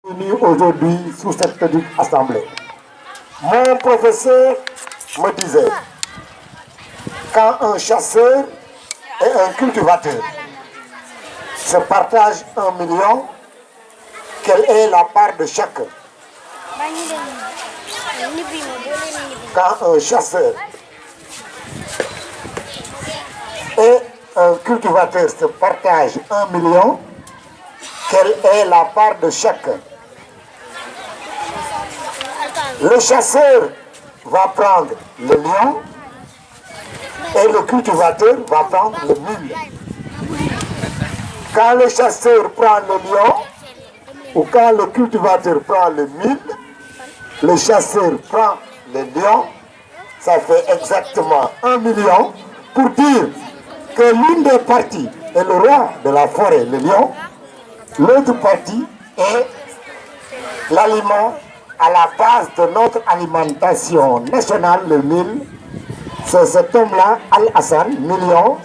Venu aujourd'hui sous cette petite assemblée. Mon professeur me disait, quand un chasseur et un cultivateur se partagent 1 million, quelle est la part de chacun? Quand un chasseur et un cultivateur se partagent 1 million, quelle est la part de chacun? Le chasseur va prendre le lion et le cultivateur va prendre le mille. Quand le chasseur prend le lion ou quand le cultivateur prend le mille, le chasseur prend le lion, ça fait exactement 1 million pour dire que l'une des parties est le roi de la forêt, le lion, l'autre partie est l'aliment à la base de notre alimentation nationale, le mil. C'est cet homme-là, Al-Hassan, million,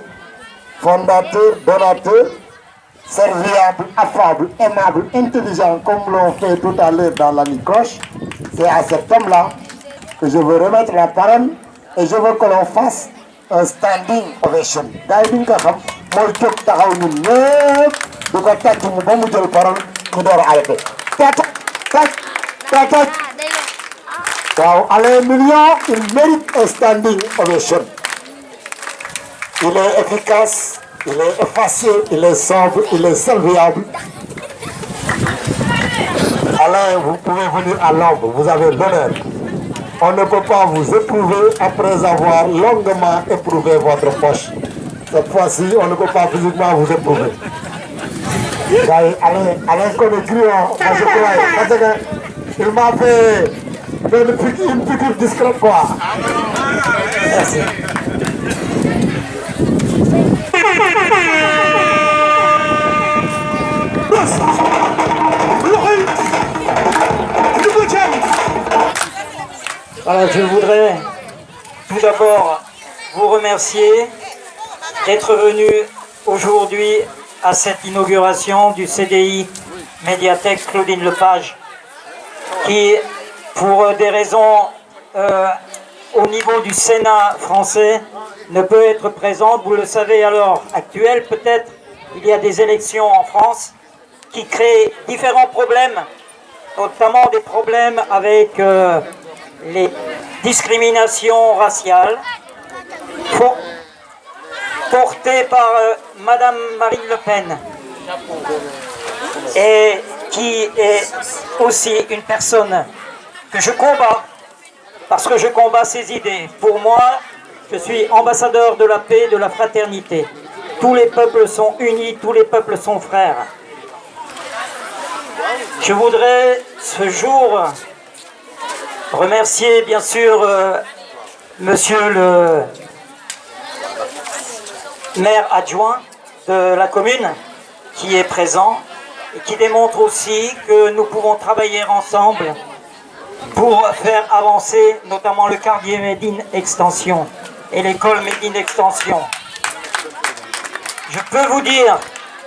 fondateur, donateur, serviable, affable, aimable, intelligent, comme l'on fait tout à l'heure dans la microche. C'est à cet homme-là que je veux remettre la parole et je veux que l'on fasse un standing ovation. Gars yi nga xam mooy jóg taxaw ñun ñëpp di ko tàcc mu ba mu jël parole ñu door a arrêté. Wow, Alain Million, il mérite un standing ovation. Il est efficace, il est effacé, il est sobre, il est serviable. Alain, vous pouvez venir à l'ombre, vous avez l'honneur. On ne peut pas vous éprouver après avoir longuement éprouvé votre poche. Cette fois-ci, on ne peut pas physiquement vous éprouver. Alain connaît Griot, moi je crois, parce qu'il m'a fait une piqûre discrète quoi. Merci. Voilà, je voudrais tout d'abord vous remercier d'être venu aujourd'hui à cette inauguration du CDI Médiathèque Claudine Lepage, qui, pour des raisons au niveau du Sénat français, ne peut être présente. Vous le savez à l'heure actuelle, peut-être, il y a des élections en France qui créent différents problèmes, notamment des problèmes avec les discriminations raciales portées par Madame Marine Le Pen, et qui est aussi une personne que je combats, parce que je combats ses idées. Pour moi, je suis ambassadeur de la paix, de la fraternité. Tous les peuples sont unis, tous les peuples sont frères. Je voudrais ce jour remercier bien sûr monsieur le maire adjoint de la commune qui est présent et qui démontre aussi que nous pouvons travailler ensemble pour faire avancer notamment le quartier Made in Extension et l'école Made in Extension. Je peux vous dire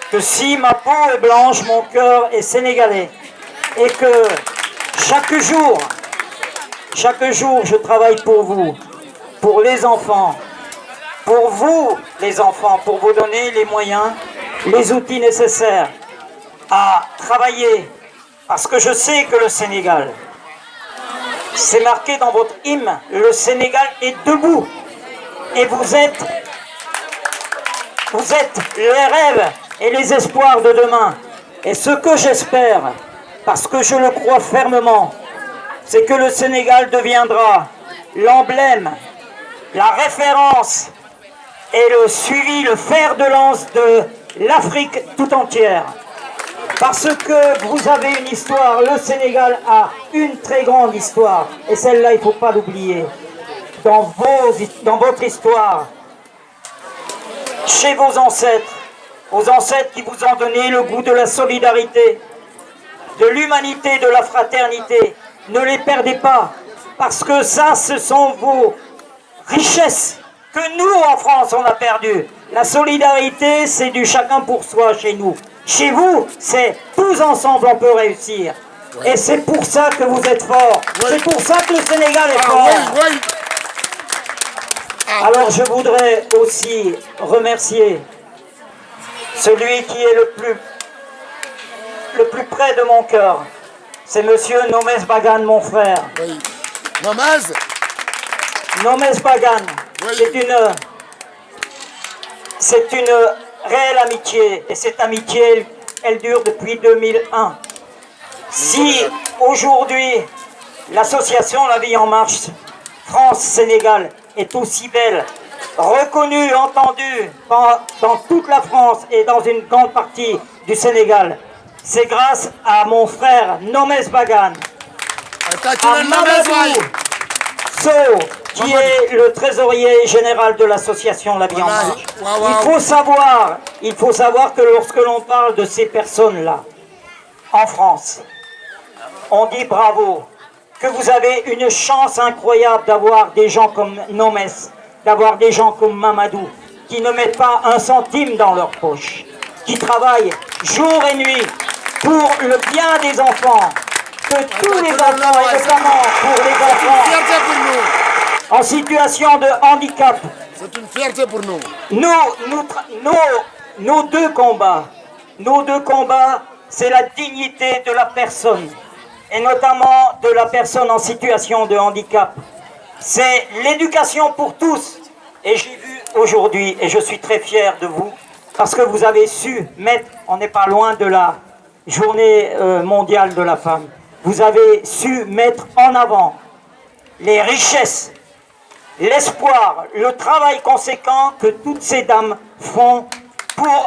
que si ma peau est blanche, mon cœur est sénégalais, et que chaque jour je travaille pour vous, pour les enfants, pour vous les enfants, pour vous donner les moyens, les outils nécessaires à travailler, parce que je sais que le Sénégal, c'est marqué dans votre hymne, le Sénégal est debout, et vous êtes les rêves et les espoirs de demain. Et ce que j'espère, parce que je le crois fermement, c'est que le Sénégal deviendra l'emblème, la référence et le suivi, le fer de lance de l'Afrique tout entière. Parce que vous avez une histoire, le Sénégal a une très grande histoire, et celle-là, il ne faut pas l'oublier. Dans votre histoire, chez vos ancêtres qui vous ont donné le goût de la solidarité, de l'humanité, de la fraternité, ne les perdez pas, parce que ça, ce sont vos richesses que nous, en France, on a perdues. La solidarité, c'est du chacun pour soi chez nous. Chez vous, c'est tous ensemble on peut réussir. Et c'est pour ça que vous êtes fort. C'est pour ça que le Sénégal est fort. Alors je voudrais aussi remercier celui qui est le plus près de mon cœur. C'est monsieur Nomès Bagan, mon frère. Oui. Nomès Bagan, Oui. c'est une réelle amitié. Et cette amitié, elle dure depuis 2001. Si aujourd'hui, l'association La Vie en Marche, France-Sénégal, est aussi belle, reconnue, entendue dans toute la France et dans une grande partie du Sénégal, c'est grâce à mon frère Nomès Bagan, à Mamadou Sow, qui est le trésorier général de l'association La Vie en Marche. Il faut savoir que lorsque l'on parle de ces personnes-là, en France, on dit bravo, que vous avez une chance incroyable d'avoir des gens comme Nomès, d'avoir des gens comme Mamadou, qui ne mettent pas un centime dans leur poche, qui travaillent jour et nuit pour le bien des enfants, que tous les enfants, et notamment pour les enfants en situation de handicap. C'est une fierté pour nous. Nos deux combats, c'est la dignité de la personne, et notamment de la personne en situation de handicap. C'est l'éducation pour tous. Et j'ai vu aujourd'hui, et je suis très fier de vous, parce que vous avez su mettre, on n'est pas loin de la journée mondiale de la femme, vous avez su mettre en avant les richesses, l'espoir, le travail conséquent que toutes ces dames font pour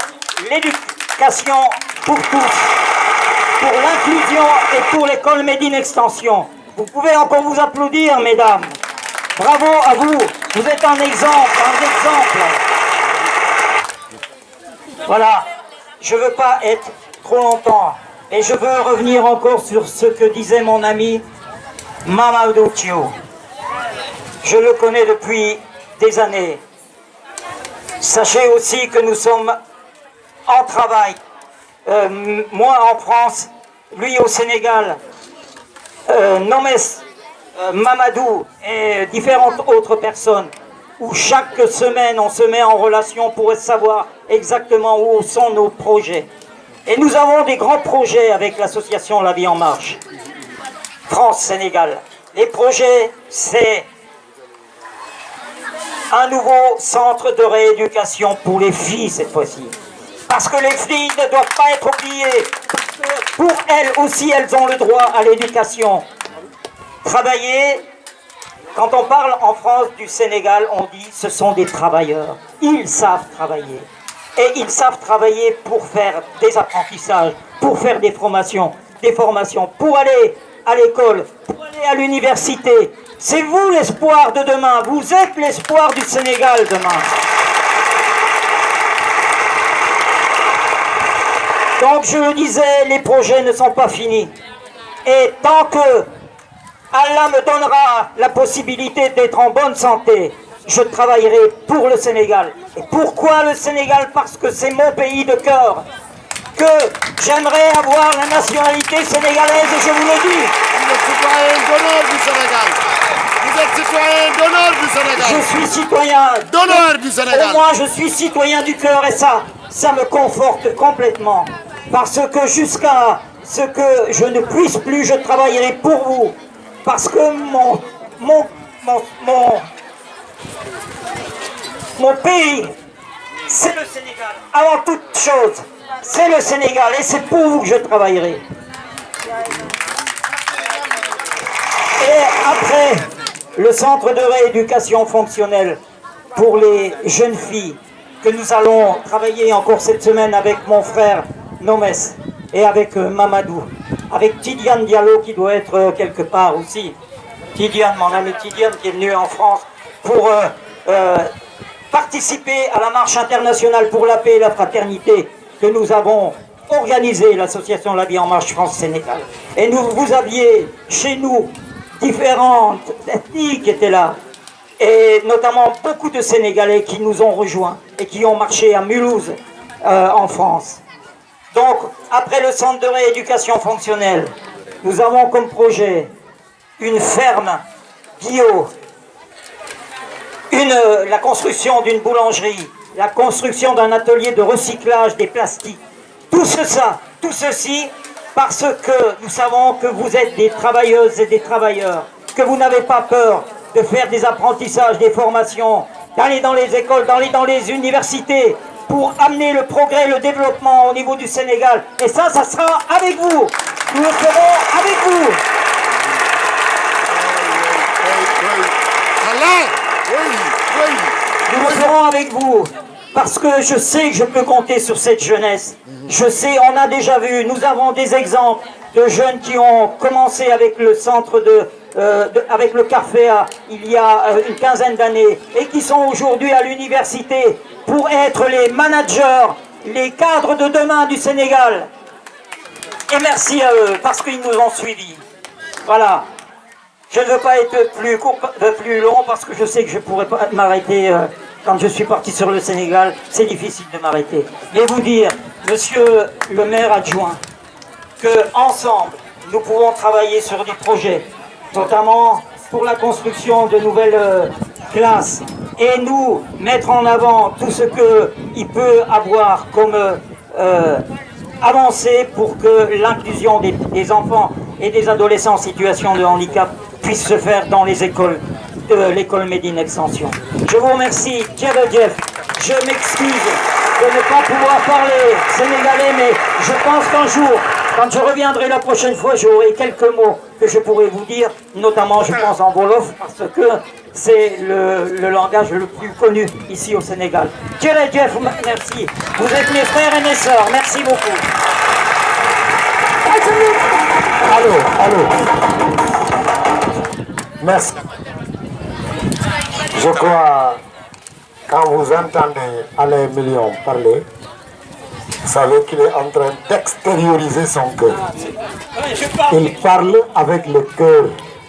l'éducation pour tous, pour l'inclusion et pour l'école Médine Extension. Vous pouvez encore vous applaudir, mesdames. Bravo à vous, vous êtes un exemple, Voilà, je ne veux pas être trop longtemps, et je veux revenir encore sur ce que disait mon ami Mamadou Thio. Je le connais depuis des années. Sachez aussi que nous sommes en travail. Moi en France, lui au Sénégal, Nomès, Mamadou et différentes autres personnes, où chaque semaine on se met en relation pour savoir exactement où sont nos projets. Et nous avons des grands projets avec l'association La Vie en Marche, France-Sénégal. Les projets, c'est un nouveau centre de rééducation pour les filles cette fois-ci. Parce que les filles ne doivent pas être oubliées. Pour elles aussi, elles ont le droit à l'éducation. Travailler, quand on parle en France du Sénégal, on dit ce sont des travailleurs. Ils savent travailler. Et ils savent travailler pour faire des apprentissages, pour faire des formations, pour aller à l'école, pour aller à l'université. C'est vous l'espoir de demain. Vous êtes l'espoir du Sénégal demain. Donc je le disais, les projets ne sont pas finis. Et tant que Allah me donnera la possibilité d'être en bonne santé, je travaillerai pour le Sénégal. Et pourquoi le Sénégal? Parce que c'est mon pays de cœur. Que j'aimerais avoir la nationalité sénégalaise, et je vous le dis. Vous êtes citoyen d'honneur du Sénégal. Vous êtes citoyen d'honneur du Sénégal. Je suis citoyen d'honneur du Sénégal. Pour moi, je suis citoyen du cœur, et ça me conforte complètement. Parce que jusqu'à ce que je ne puisse plus, je travaillerai pour vous. Parce que mon pays, c'est le Sénégal. Avant toute chose, c'est le Sénégal, et c'est pour vous que je travaillerai. Et après, le centre de rééducation fonctionnelle pour les jeunes filles, que nous allons travailler encore cette semaine avec mon frère Nomès et avec Mamadou, avec Tidiane Diallo qui doit être quelque part aussi. Tidiane, mon ami Tidiane, qui est venu en France pour participer à la marche internationale pour la paix et la fraternité que nous avons organisée, l'association La Vie en Marche France-Sénégal. Et vous aviez chez nous différentes ethnies qui étaient là, et notamment beaucoup de Sénégalais qui nous ont rejoints et qui ont marché à Mulhouse en France. Donc, après le centre de rééducation fonctionnelle, nous avons comme projet une ferme bio, la construction d'une boulangerie, la construction d'un atelier de recyclage des plastiques. Tout ceci, parce que nous savons que vous êtes des travailleuses et des travailleurs, que vous n'avez pas peur de faire des apprentissages, des formations, d'aller dans les écoles, d'aller dans les universités, pour amener le progrès, le développement au niveau du Sénégal. Et ça sera avec vous. Nous le ferons avec vous. Nous le ferons avec vous. Parce que je sais que je peux compter sur cette jeunesse. Je sais, on a déjà vu, nous avons des exemples de jeunes qui ont commencé avec le centre avec le Carfea il y a une quinzaine d'années et qui sont aujourd'hui à l'université pour être les managers, les cadres de demain du Sénégal. Et merci à eux parce qu'ils nous ont suivis. Voilà. Je ne veux pas être plus long parce que je sais que je ne pourrai pas m'arrêter quand je suis parti sur le Sénégal. C'est difficile de m'arrêter. Je vais vous dire, monsieur le maire adjoint, qu'ensemble, nous pouvons travailler sur des projets, notamment pour la construction de nouvelles classes, et nous mettre en avant tout ce qu'il peut avoir comme avancée pour que l'inclusion des enfants et des adolescents en situation de handicap puisse se faire dans les écoles de l'école Médine Extension. Je vous remercie, Jeff. Je m'excuse de ne pas pouvoir parler sénégalais, mais je pense qu'un jour, quand je reviendrai la prochaine fois, j'aurai quelques mots que je pourrai vous dire, notamment je pense en Wolof, parce que c'est le langage le plus connu ici au Sénégal. Jeff, merci. Vous êtes mes frères et mes sœurs. Merci beaucoup. Allô. Merci. Je crois, quand vous entendez Alain Million parler, vous savez qu'il est en train d'extérioriser son cœur. Il parle avec le cœur.